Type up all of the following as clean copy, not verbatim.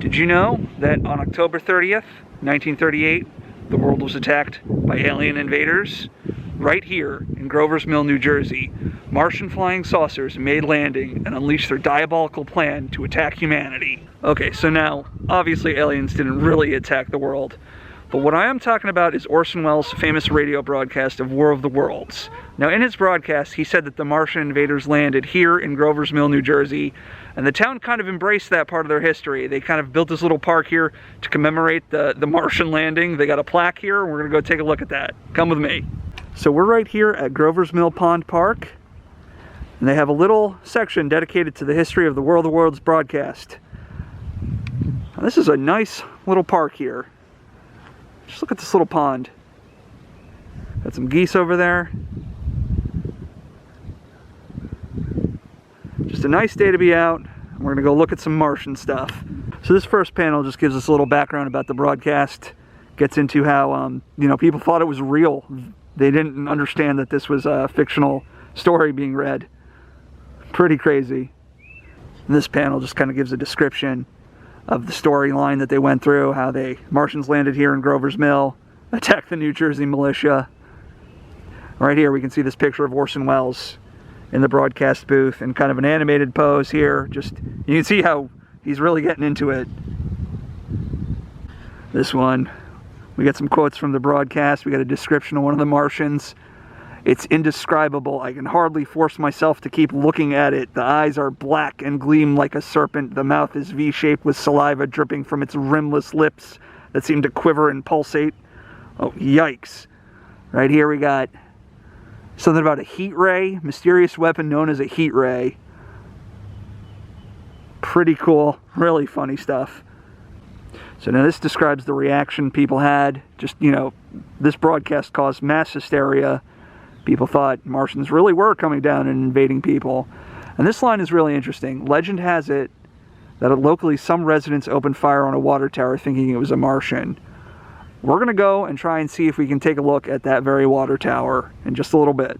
Did you know that on October 30th, 1938, the world was attacked by alien invaders? Right here in Grover's Mill, New Jersey, Martian flying saucers made landing and unleashed their diabolical plan to attack humanity. Okay, so now, obviously aliens didn't really attack the world, but what I am talking about is Orson Welles' famous radio broadcast of War of the Worlds. Now in his broadcast, he said that the Martian invaders landed here in Grover's Mill, New Jersey, and the town kind of embraced that part of their history. They kind of built this little park here to commemorate the Martian landing. They got a plaque here, and we're gonna go take a look at that. Come with me. So we're right here at Grover's Mill Pond Park, and they have a little section dedicated to the history of the War of the Worlds broadcast. Now, this is a nice little park here. Just look at this little pond. Got some geese over there. Just a nice day to be out. We're gonna go look at some Martian stuff. So this first panel just gives us a little background about the broadcast. Gets into how, you know, people thought it was real. They didn't understand that this was a fictional story being read. Pretty crazy. And this panel just kind of gives a description of the storyline that they went through, how the Martians landed here in Grover's Mill, attacked the New Jersey militia. Right here we can see this picture of Orson Welles in the broadcast booth in kind of an animated pose here. Just, you can see how he's really getting into it. This one, we got some quotes from the broadcast. We got a description of one of the Martians. It's indescribable. I can hardly force myself to keep looking at it. The eyes are black and gleam like a serpent. The mouth is V-shaped with saliva dripping from its rimless lips that seem to quiver and pulsate. Oh, yikes. Right here we got something about a heat ray, mysterious weapon known as a heat ray. Pretty cool, really funny stuff. So now this describes the reaction people had. Just, you know, this broadcast caused mass hysteria. People thought Martians really were coming down and invading people. And this line is really interesting. Legend has it that locally some residents opened fire on a water tower thinking it was a Martian. We're going to go and try and see if we can take a look at that very water tower in just a little bit.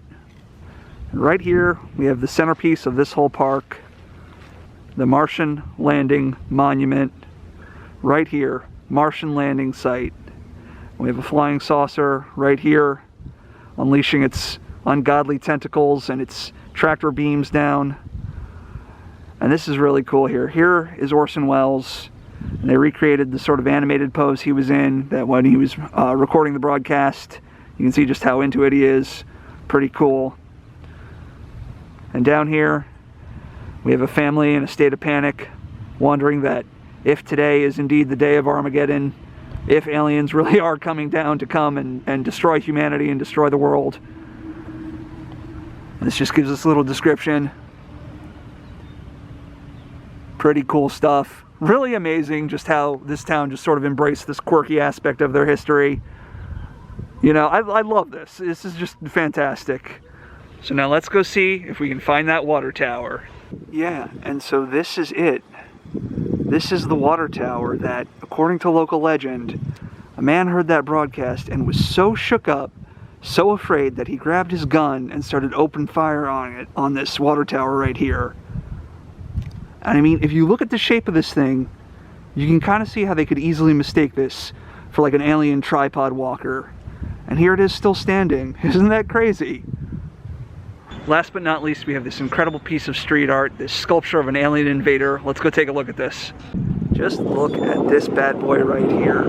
And right here we have the centerpiece of this whole park, the Martian Landing Monument. Right here, Martian landing site. We have a flying saucer right here, unleashing its ungodly tentacles and its tractor beams down. And this is really cool here. Here is Orson Welles, and they recreated the sort of animated pose he was in that when he was recording the broadcast. You can see just how into it he is. Pretty cool. And down here, we have a family in a state of panic, wondering that if today is indeed the day of Armageddon, if aliens really are coming down to come and destroy humanity and destroy the world. This just gives us a little description. Pretty cool stuff. Really amazing just how this town just sort of embraced this quirky aspect of their history. You know, I love this. This is just fantastic. So now let's go see if we can find that water tower. Yeah, and so this is it. This is the water tower that, according to local legend, a man heard that broadcast and was so shook up, so afraid that he grabbed his gun and started open fire on this water tower right here. And I mean, if you look at the shape of this thing, you can kind of see how they could easily mistake this for like an alien tripod walker. And here it is still standing. Isn't that crazy? Last but not least, we have this incredible piece of street art, this sculpture of an alien invader. Let's go take a look at this. Just look at this bad boy right here.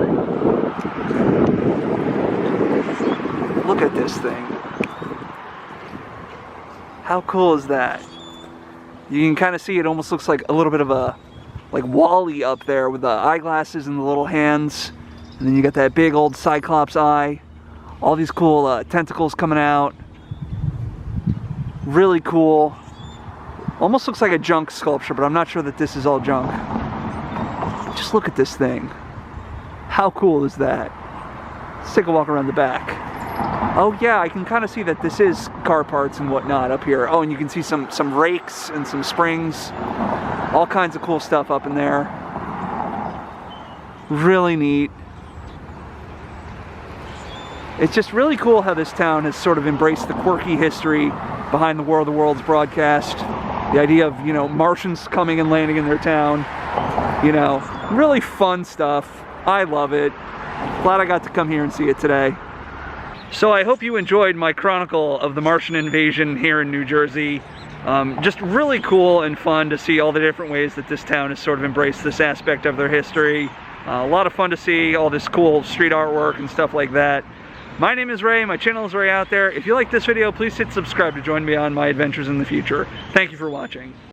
Look at this thing. How cool is that? You can kind of see it almost looks like a little bit of a, like Wall-E up there with the eyeglasses and the little hands. And then you got that big old Cyclops eye. All these cool tentacles coming out. Really cool. Almost looks like a junk sculpture, but I'm not sure that this is all junk. Just look at this thing. How cool is that? Let's take a walk around the back. Oh yeah, I can kind of see that this is car parts and whatnot up here. Oh, and you can see some rakes and some springs. All kinds of cool stuff up in there. Really neat. It's just really cool how this town has sort of embraced the quirky history behind the War of the Worlds broadcast. The idea of, you know, Martians coming and landing in their town. You know, Really fun stuff. I love it. Glad I got to come here and see it today. So I hope you enjoyed my chronicle of the Martian invasion here in New Jersey. Just really cool and fun to see all the different ways that this town has sort of embraced this aspect of their history. A lot of fun to see all this cool street artwork and stuff like that. My name is Ray, my channel is Ray Out There. If you like this video, please hit subscribe to join me on my adventures in the future. Thank you for watching.